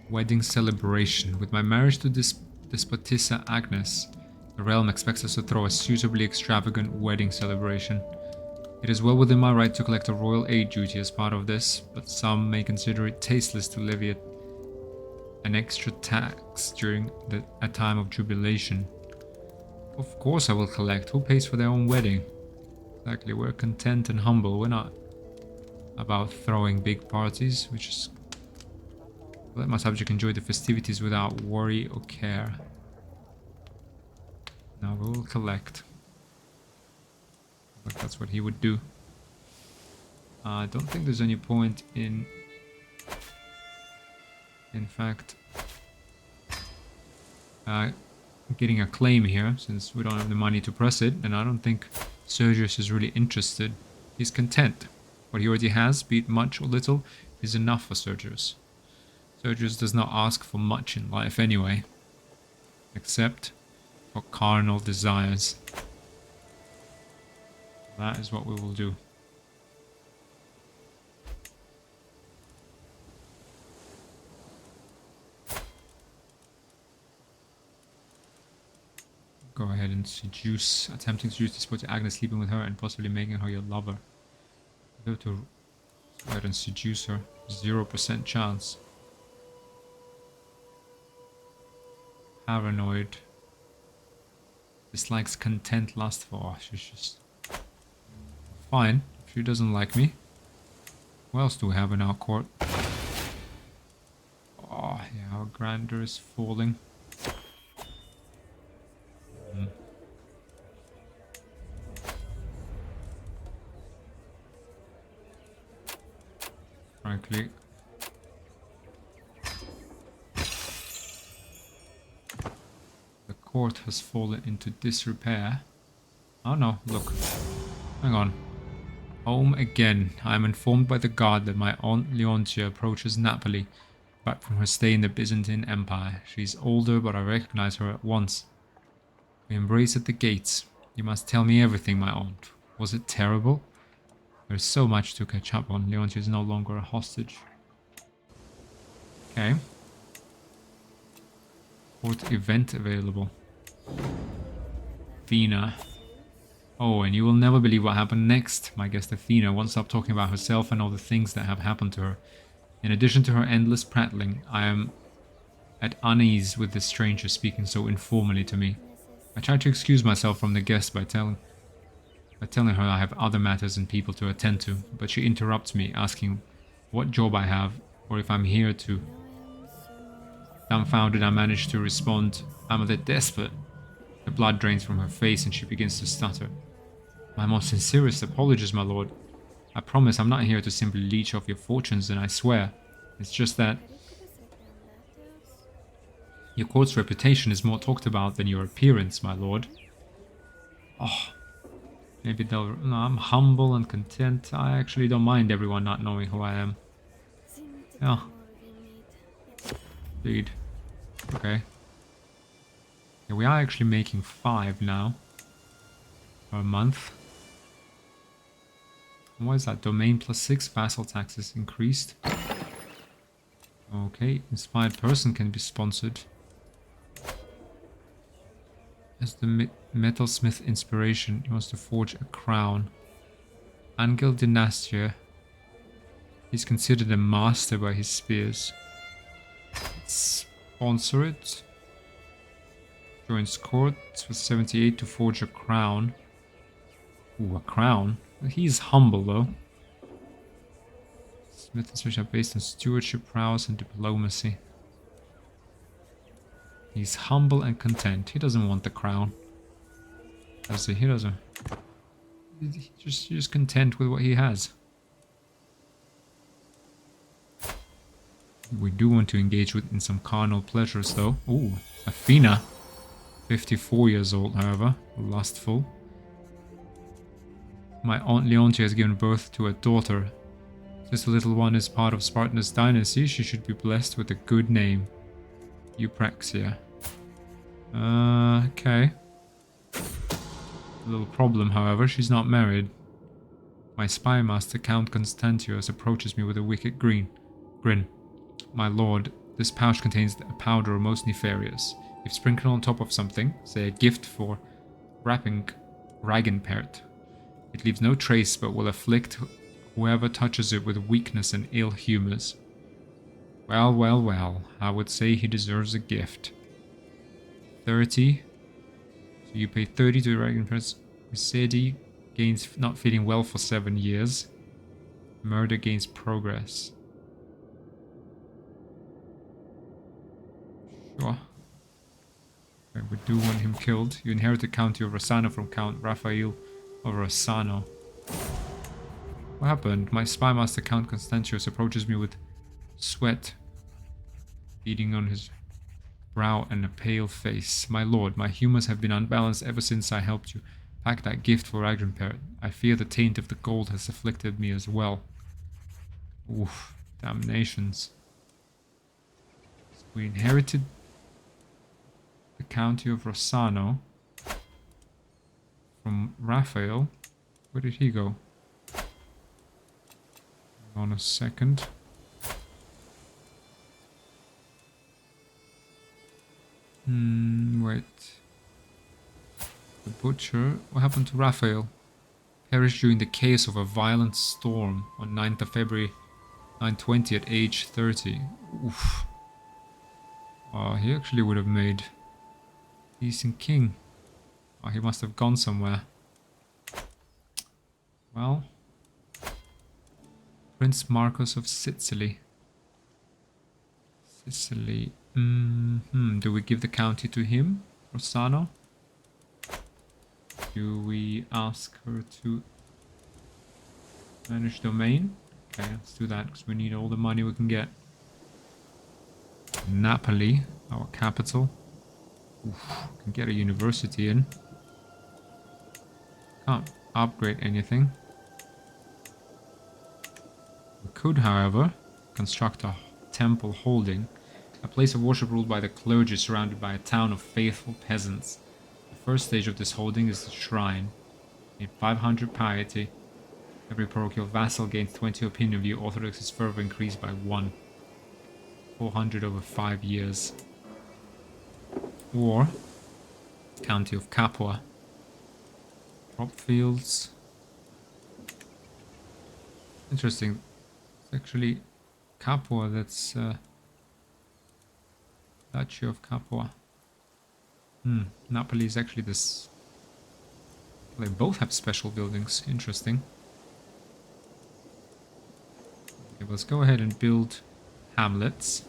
Wedding celebration. With my marriage to Despotissa Agnes, the realm expects us to throw a suitably extravagant wedding celebration. It is well within my right to collect a royal aid duty as part of this, but some may consider it tasteless to levy an extra tax during a time of jubilation. Of course I will collect. Who pays for their own wedding? Exactly, we're content and humble. We're not about throwing big parties. We just let my subject enjoy the festivities without worry or care. Now we will collect. But that's what he would do. I don't think there's any point in fact, getting a claim here, since we don't have the money to press it, and I don't think Sergius is really interested. He's content. What he already has, be it much or little, is enough for Sergius. Sergius does not ask for much in life anyway, except for carnal desires. That is what we will do. Go ahead and seduce. Attempting to seduce this to Agnes, sleeping with her and possibly making her your lover. Go to go ahead and seduce her. 0% chance. Paranoid. Dislikes content, lustful. Oh, she's just fine. She doesn't like me. What else do we have in our court? Oh, yeah, our grandeur is falling. Frankly. The court has fallen into disrepair. Oh no, look. Hang on. Home again. I am informed by the guard that my aunt Leontia approaches Napoli, back from her stay in the Byzantine Empire. She is older, but I recognize her at once. We embrace at the gates. You must tell me everything, my aunt. Was it terrible? There is so much to catch up on. Leontia is no longer a hostage. Okay. Court event available. Athena. Oh, and you will never believe what happened next. My guest Athena won't stop talking about herself and all the things that have happened to her. In addition to her endless prattling, I am at unease with this stranger speaking so informally to me. I try to excuse myself from the guest by telling her I have other matters and people to attend to, but she interrupts me, asking what job I have or if I'm here to. Dumbfounded, I manage to respond, I'm a bit desperate. The blood drains from her face and she begins to stutter. My most sincerest apologies, my lord. I promise I'm not here to simply leech off your fortunes, and I swear. It's just that your court's reputation is more talked about than your appearance, my lord. Oh, maybe they'll... No, I'm humble and content. I actually don't mind everyone not knowing who I am. Yeah. Indeed. Okay. Yeah, we are actually making 5 now. Per month. What is that? Domain plus 6 vassal taxes increased. Okay, inspired person can be sponsored. As the metalsmith inspiration, he wants to forge a crown. Angel Dynastia. He's considered a master by his spears. Let's sponsor it. Joins court with 78 to forge a crown. Ooh, a crown? He's humble though. Smith and Switch are based on stewardship, prowess, and diplomacy. He's humble and content. He doesn't want the crown. Does he? He doesn't. He's just content with what he has. We do want to engage in some carnal pleasures though. Ooh, Athena. 54 years old, however. Lustful. My aunt Leontia has given birth to a daughter. Since the little one is part of Spartenos dynasty, she should be blessed with a good name. Eupraxia. Okay. A little problem, however, she's not married. My spy master, Count Constantius, approaches me with a wicked grin. My lord, this pouch contains a powder most nefarious. If sprinkled on top of something, say a gift for wrapping Ragenpert, it leaves no trace but will afflict whoever touches it with weakness and ill humors. Well, well, well, I would say he deserves a gift. 30. So you pay 30 to Ragenpert. Mercedes gains not feeling well for 7 years. Murder gains progress. Sure. Okay, we do want him killed. You inherit the county of Rossano from Count Raphael of Rossano. What happened? My spy master Count Constantius approaches me with sweat beading on his brow and a pale face. My lord, my humors have been unbalanced ever since I helped you pack that gift for Ragnpert. I fear the taint of the gold has afflicted me as well. Oof, damnations. So we inherited the county of Rossano from Raphael. Where did he go? Hang on a second. Wait. The Butcher. What happened to Raphael? Perished during the chaos of a violent storm on 9th of February 920 at age 30. Oof. He actually would have made decent king. He must have gone somewhere. Well, Prince Marcus of Sicily. Sicily. Do we give the county to him, Rossano? Do we ask her to manage domain? Okay, let's do that because we need all the money we can get. Napoli, our capital. Oof, can get a university in. Can't upgrade anything. We could, however, construct a temple holding, a place of worship ruled by the clergy surrounded by a town of faithful peasants. The first stage of this holding is the shrine. In 500 piety, every parochial vassal gains 20 opinion view. Orthodox is further increased by 1. 400 over 5 years. Or County of Capua. Crop fields. Interesting. It's actually Capua that's Duchy of Capua. Napoli is actually this. They both have special buildings. Interesting. Okay, let's go ahead and build hamlets.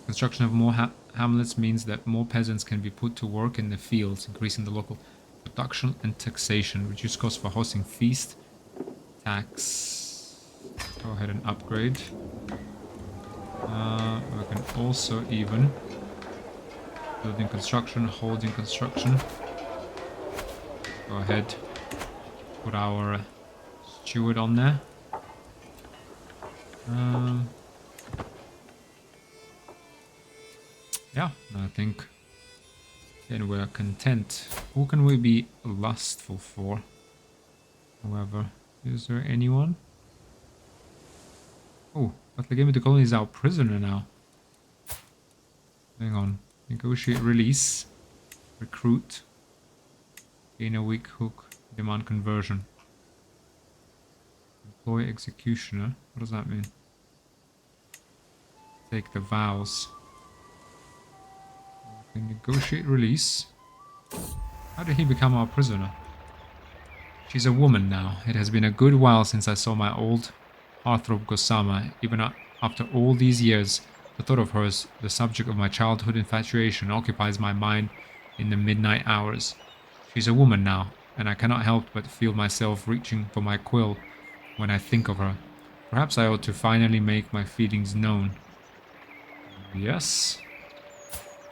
Construction of more hamlets means that more peasants can be put to work in the fields, increasing the local production and taxation. Reduce costs for hosting feast. Tax. Go ahead and upgrade. We can also even building construction, holding construction. Go ahead. Put our steward on there. Yeah, I think then we're content. Who can we be lustful for? However, is there anyone? Oh, but the game of the colony is our prisoner now. Hang on. Negotiate release. Recruit. Gain a weak hook. Demand conversion. Employ executioner. What does that mean? Take the vows. Okay, negotiate release. How did he become our prisoner? She's a woman now. It has been a good while since I saw my old heartthrob Gosama. Even after all these years, the thought of her as the subject of my childhood infatuation occupies my mind in the midnight hours. She's a woman now, and I cannot help but feel myself reaching for my quill when I think of her. Perhaps I ought to finally make my feelings known. Yes,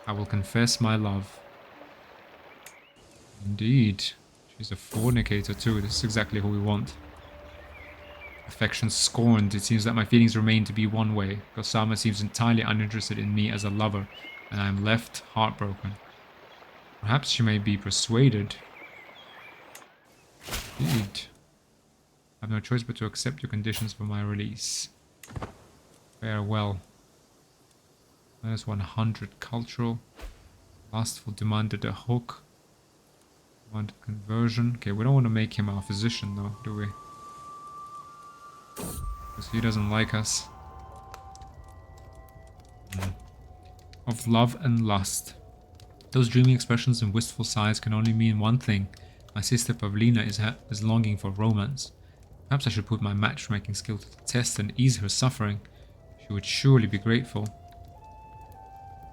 I will confess my love. Indeed, she's a fornicator too. This is exactly who we want. Affection scorned. It seems that my feelings remain to be one way. Gosama seems entirely uninterested in me as a lover, and I am left heartbroken. Perhaps she may be persuaded. Indeed. I have no choice but to accept your conditions for my release. Farewell. There's 100 cultural. Lustful demanded a hook. Demanded conversion. Okay, we don't want to make him our physician though, do we? Because he doesn't like us. Of love and lust. Those dreamy expressions and wistful sighs can only mean one thing. My sister Pavlina is longing for romance. Perhaps I should put my matchmaking skill to the test and ease her suffering. She would surely be grateful.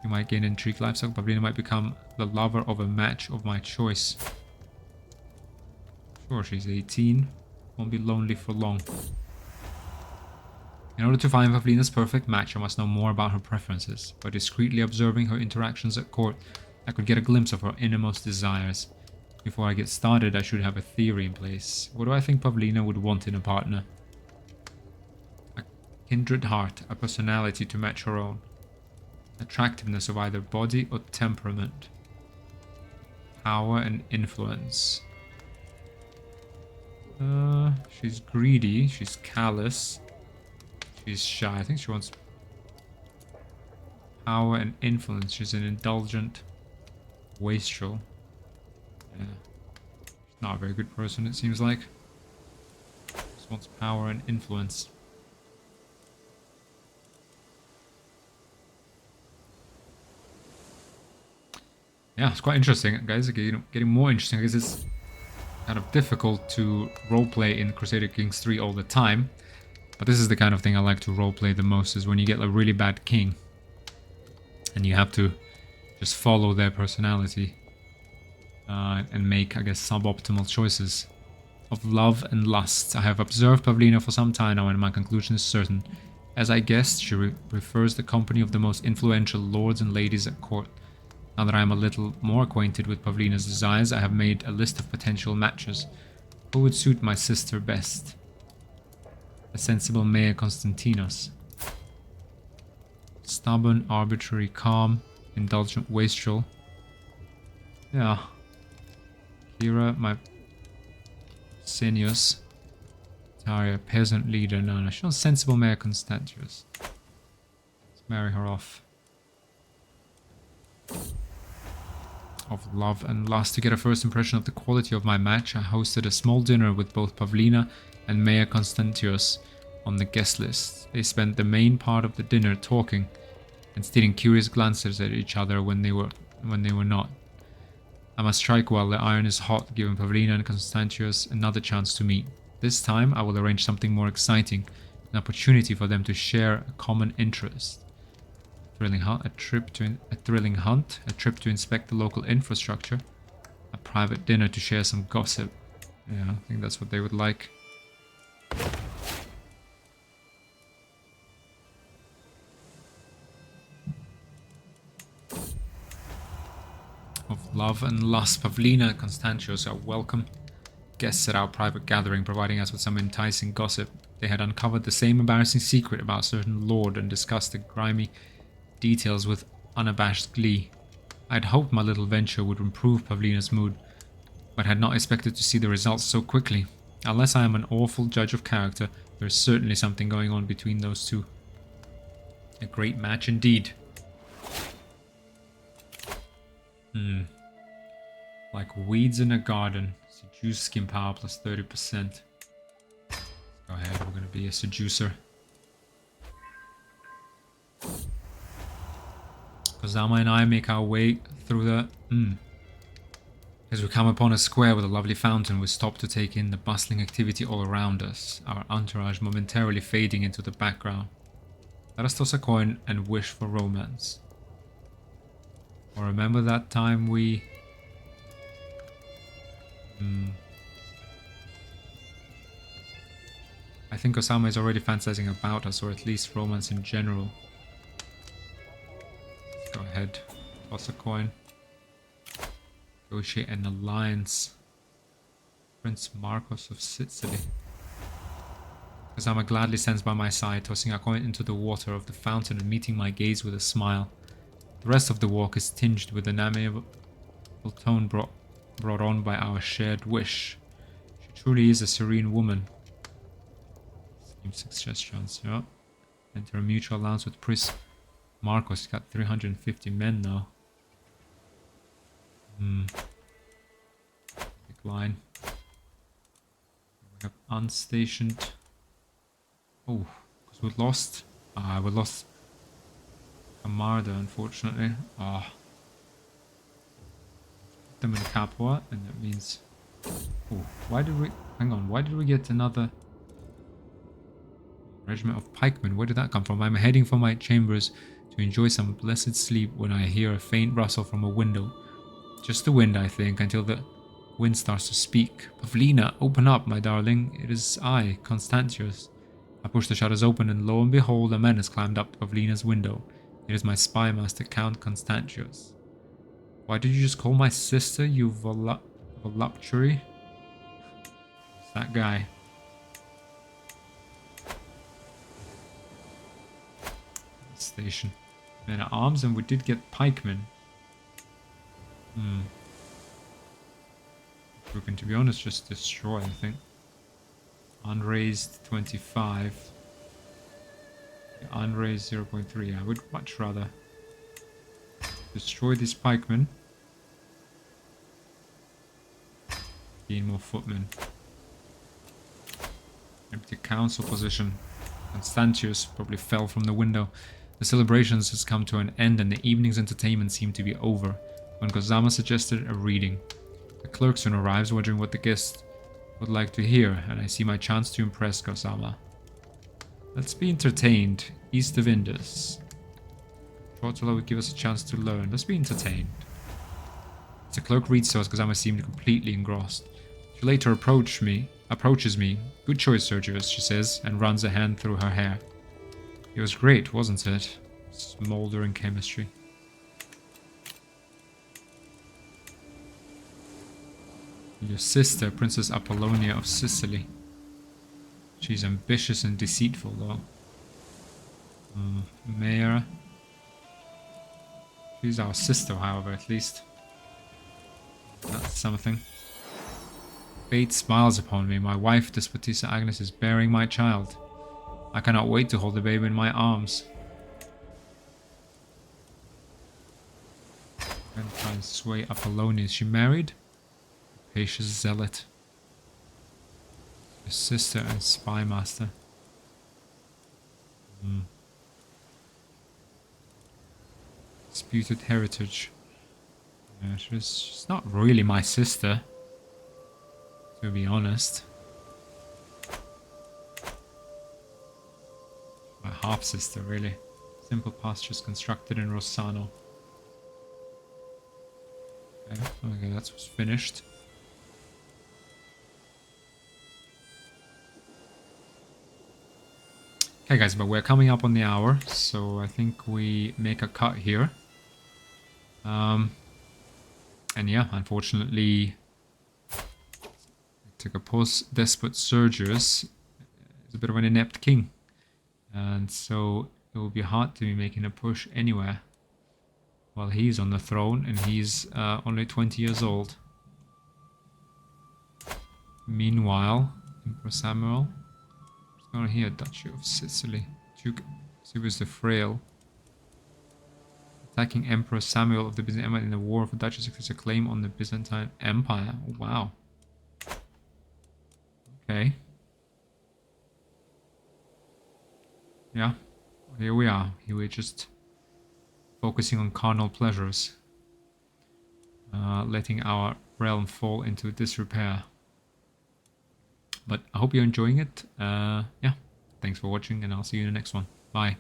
You might gain intrigue livestock. Pavlina might become the lover of a match of my choice. Sure, she's 18. Won't be lonely for long. In order to find Pavlina's perfect match, I must know more about her preferences. By discreetly observing her interactions at court, I could get a glimpse of her innermost desires. Before I get started, I should have a theory in place. What do I think Pavlina would want in a partner? A kindred heart, a personality to match her own. Attractiveness of either body or temperament. Power and influence. She's greedy. She's callous. She's shy. I think she wants power and influence. She's an indulgent, wastrel. Yeah. She's not a very good person, it seems like. Just wants power and influence. Yeah, it's quite interesting, guys. Getting more interesting because it's kind of difficult to roleplay in Crusader Kings 3 all the time. But this is the kind of thing I like to roleplay the most, is when you get a really bad king. And you have to just follow their personality. And make, I guess, suboptimal choices. Of love and lust. I have observed Pavlina for some time now, and my conclusion is certain. As I guessed, she prefers the company of the most influential lords and ladies at court. Now that I am a little more acquainted with Pavlina's desires, I have made a list of potential matches. Who would suit my sister best? A sensible Mayor Constantinos. Stubborn, arbitrary, calm, indulgent wastrel. Yeah. Kira, my Senius. Taria, peasant leader. No, she's not sensible Mayor Constantius. Let's marry her off. Of love and lust. To get a first impression of the quality of my match, I hosted a small dinner with both Pavlina and Mayor Constantius on the guest list. They spent the main part of the dinner talking and stealing curious glances at each other when they were not. I must strike while the iron is hot, giving Pavlina and Constantius another chance to meet. This time I will arrange something more exciting, an opportunity for them to share a common interest. A trip to inspect the local infrastructure, a private dinner to share some gossip. Yeah, I think that's what they would like. Of love and lust, Pavlina and Constantius are welcome guests at our private gathering, providing us with some enticing gossip. They had uncovered the same embarrassing secret about a certain lord and discussed the grimy details with unabashed glee. I had hoped my little venture would improve Pavlina's mood, but had not expected to see the results so quickly. Unless I am an awful judge of character, there is certainly something going on between those two. A great match indeed. Like weeds in a garden. Seduce skin power plus 30%. Let's go ahead, we're going to be a seducer. Kozama and I make our way through the... As we come upon a square with a lovely fountain, we stop to take in the bustling activity all around us, our entourage momentarily fading into the background. Let us toss a coin and wish for romance. Or remember that time we... I think Osama is already fantasizing about us, or at least romance in general. Let's go ahead, toss a coin. Negotiate an alliance. Prince Marcos of Sicily. Osama gladly stands by my side, tossing a coin into the water of the fountain and meeting my gaze with a smile. The rest of the walk is tinged with an amiable tone brought on by our shared wish. She truly is a serene woman. Same suggestions, yeah. Enter a mutual alliance with Prince Marcos. He's got 350 men now. Decline. We have unstationed. Oh, because we lost. We lost Amarda, unfortunately. Put them in Capua, and that means... Oh, why did we... Hang on, why did we get another... Regiment of pikemen? Where did that come from? I'm heading for my chambers to enjoy some blessed sleep when I hear a faint rustle from a window. Just the wind, I think, until the wind starts to speak. Pavlina, open up, my darling. It is I, Constantius. I push the shutters open, and lo and behold, a man has climbed up Pavlina's window. It is my spy master, Count Constantius. Why did you just call my sister, you voluptuary? It's that guy. Station. Men at arms, and we did get pikemen. We can, to be honest, just destroy, I think. Unraised 25. Unraised 0.3. I would much rather destroy these pikemen. Gain more footmen. Empty council position. Constantius probably fell from the window. The celebrations has come to an end and the evening's entertainment seemed to be over when Kozama suggested a reading. The clerk soon arrives, wondering what the guests would like to hear, and I see my chance to impress Kozama. Let's be entertained. East of Indus. Trotula would give us a chance to learn. Let's be entertained. As the clerk reads to us, Kozama seemed completely engrossed. She later approaches me. Good choice, Sergius, she says, and runs a hand through her hair. It was great, wasn't it? Smoldering chemistry. Your sister, Princess Apollonia of Sicily. She's ambitious and deceitful, though. Mayor. She's our sister, however, at least. That's something. Fate smiles upon me. My wife, Despotissa Agnes, is bearing my child. I cannot wait to hold the baby in my arms. I'm going to try and sway Apollonia. Is she married? Rapacious zealot. Your sister and spy master. Disputed heritage. Yeah, she's not really my sister, to be honest. My half-sister, really. Simple pastures constructed in Rossano. Okay, that's what's finished. Okay guys, but we're coming up on the hour, so I think we make a cut here. And yeah, unfortunately, took a post-despot Sergius is a bit of an inept king. And so it will be hard to be making a push anywhere while he's on the throne and he's only 20 years old. Meanwhile, Emperor Samuel, what's going on here? Duchy of Sicily. Duke Silvius the Frail. Attacking Emperor Samuel of the Byzantine Empire in the War for Duchy success a claim on the Byzantine Empire. Oh, wow. Okay. Yeah, here we are. Here we're just focusing on carnal pleasures. Letting our realm fall into disrepair. But I hope you're enjoying it. Yeah, thanks for watching and I'll see you in the next one. Bye.